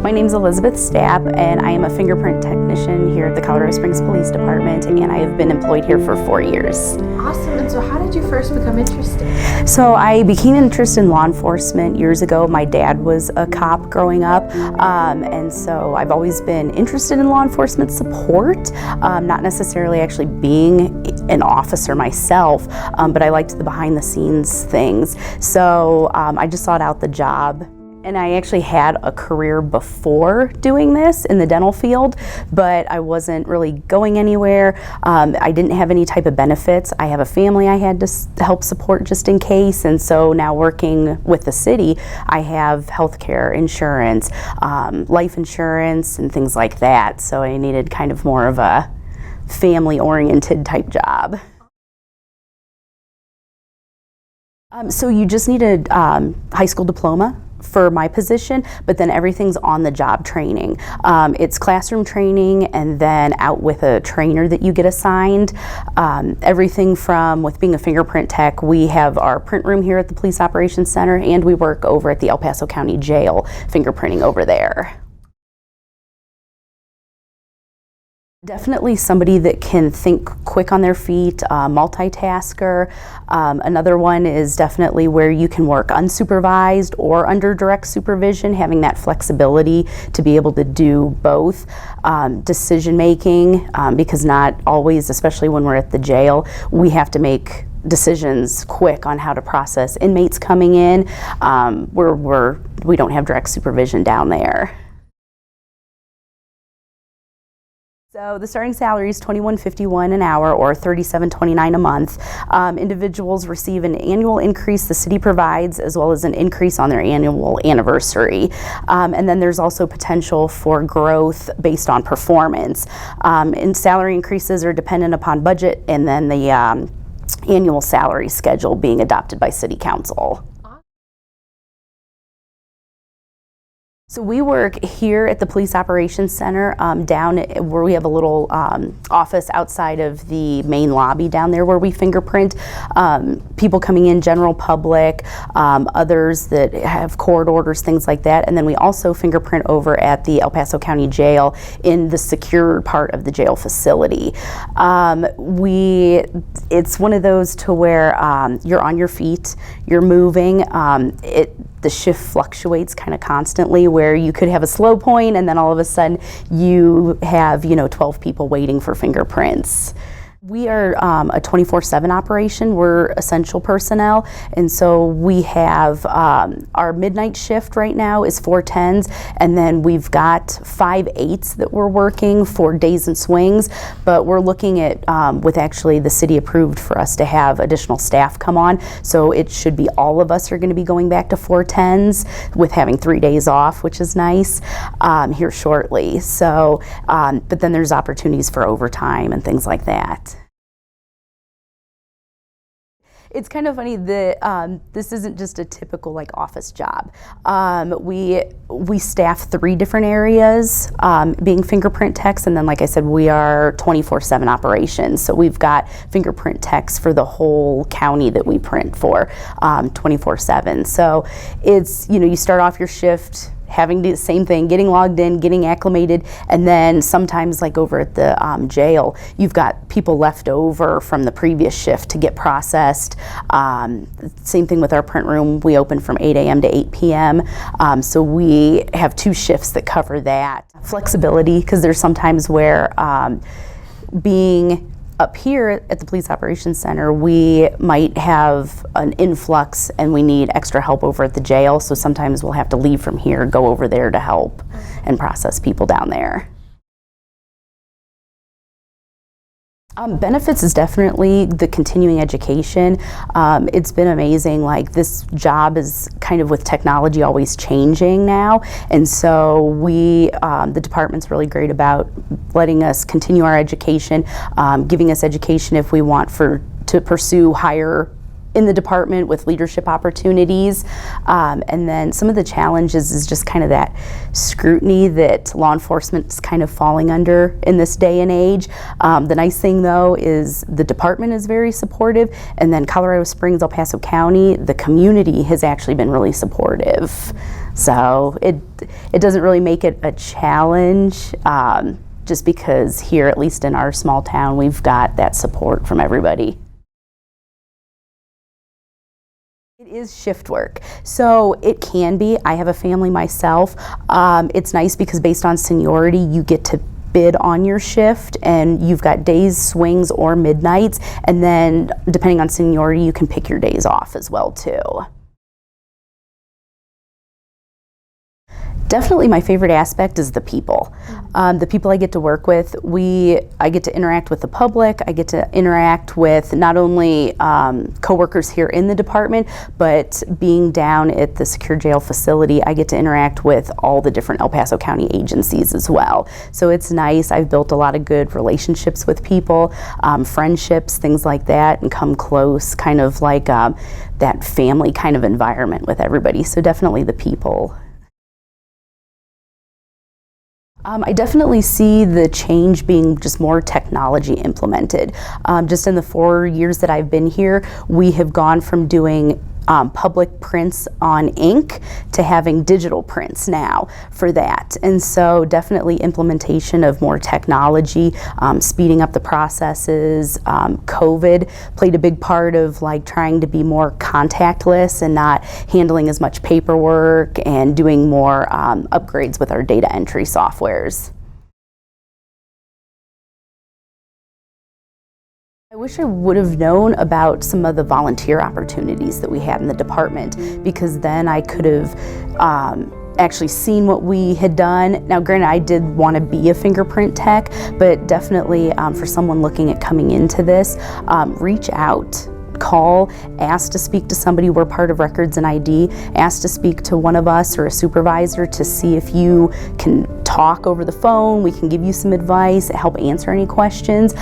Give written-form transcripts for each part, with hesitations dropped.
My name's Elizabeth Stapp, and I am a fingerprint technician here at the Colorado Springs Police Department, and I have been employed here for 4 years. Awesome. And so how did you first become interested? So I became interested in law enforcement years ago. My dad was a cop growing up, and so I've always been interested in law enforcement support, not necessarily actually being an officer myself, but I liked the behind the scenes things. So I just sought out the job. And I actually had a career before doing this in the dental field, but I wasn't really going anywhere. I didn't have any type of benefits. I have a family I had to help support just in case, and so now working with the city, I have health care insurance, life insurance, and things like that. So I needed kind of more of a family-oriented type job. So you just need a high school diploma for my position, but then everything's on the job training. It's classroom training and then out with a trainer that you get assigned. Everything from with being a fingerprint tech, we have our print room here at the Police Operations Center, and we work over at the El Paso County Jail fingerprinting over there. Definitely somebody that can think quick on their feet, multitasker. Another one is definitely where you can work unsupervised or under direct supervision, having that flexibility to be able to do both. Decision making, because not always, especially when we're at the jail, we have to make decisions quick on how to process inmates coming in. We don't have direct supervision down there. So the starting salary is $21.51 an hour or $37.29 a month. Individuals receive an annual increase the city provides, as well as an increase on their annual anniversary. And then there's also potential for growth based on performance. And salary increases are dependent upon budget and then the annual salary schedule being adopted by City Council. So we work here at the Police Operations Center down where we have a little office outside of the main lobby down there where we fingerprint. People coming in, general public, others that have court orders, things like that. And then we also fingerprint over at the El Paso County Jail in the secure part of the jail facility. It's one of those to where you're on your feet, you're moving. The shift fluctuates kind of constantly, where you could have a slow point and then all of a sudden you have 12 people waiting for fingerprints. We are a 24/7 operation. We're essential personnel, and so we have our midnight shift right now is 410s, and then we've got 5/8s that we're working for days and swings, but we're looking at, with actually the city approved for us to have additional staff come on, so it should be all of us are going to be going back to 410s with having 3 days off, which is nice, here shortly. So, but then there's opportunities for overtime and things like that. It's kind of funny that this isn't just a typical office job. We staff 3 different areas, being fingerprint techs, and then like I said, we are 24/7 operations. So we've got fingerprint techs for the whole county that we print for 24/7. So it's, you start off your shift having the same thing, getting logged in, getting acclimated, and then sometimes over at the jail, you've got people left over from the previous shift to get processed. Same thing with our print room. We open from 8 a.m. to 8 p.m. So we have 2 shifts that cover that. Flexibility, because there's sometimes where being up here at the Police Operations Center, we might have an influx and we need extra help over at the jail, so sometimes we'll have to leave from here, go over there to help and process people down there. Benefits is definitely the continuing education. It's been amazing. This job is kind of with technology always changing now, and so the department's really great about letting us continue our education, giving us education if we want to pursue higher in the department with leadership opportunities. And then some of the challenges is just kind of that scrutiny that law enforcement is kind of falling under in this day and age. The nice thing though is the department is very supportive, and then Colorado Springs, El Paso County, the community has actually been really supportive. So it doesn't really make it a challenge, just because here, at least in our small town, we've got that support from everybody. It is shift work, so it can be. I have a family myself. It's nice because based on seniority, you get to bid on your shift, and you've got days, swings, or midnights, and then depending on seniority, you can pick your days off as well too. Definitely my favorite aspect is the people. The people I get to work with, I get to interact with the public, I get to interact with not only coworkers here in the department, but being down at the secure jail facility, I get to interact with all the different El Paso County agencies as well. So it's nice. I've built a lot of good relationships with people, friendships, things like that, and come close, kind of like that family kind of environment with everybody. So definitely the people. I definitely see the change being just more technology implemented. Just in the 4 years that I've been here, we have gone from doing public prints on ink to having digital prints now for that. And so definitely implementation of more technology, speeding up the processes. COVID played a big part of like trying to be more contactless and not handling as much paperwork, and doing more upgrades with our data entry softwares. I wish I would have known about some of the volunteer opportunities that we had in the department, because then I could have actually seen what we had done. Now granted, I did want to be a fingerprint tech, but definitely for someone looking at coming into this, reach out. Call, ask to speak to somebody. We're part of Records and ID. Ask to speak to one of us or a supervisor to see if you can talk over the phone. We can give you some advice, help answer any questions,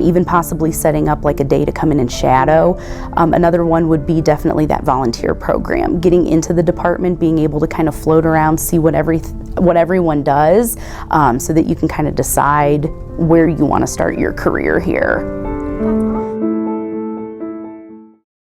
even possibly setting up like a day to come in and shadow. Another one would be definitely that volunteer program, getting into the department, being able to kind of float around, see what everyone does, so that you can kind of decide where you want to start your career here.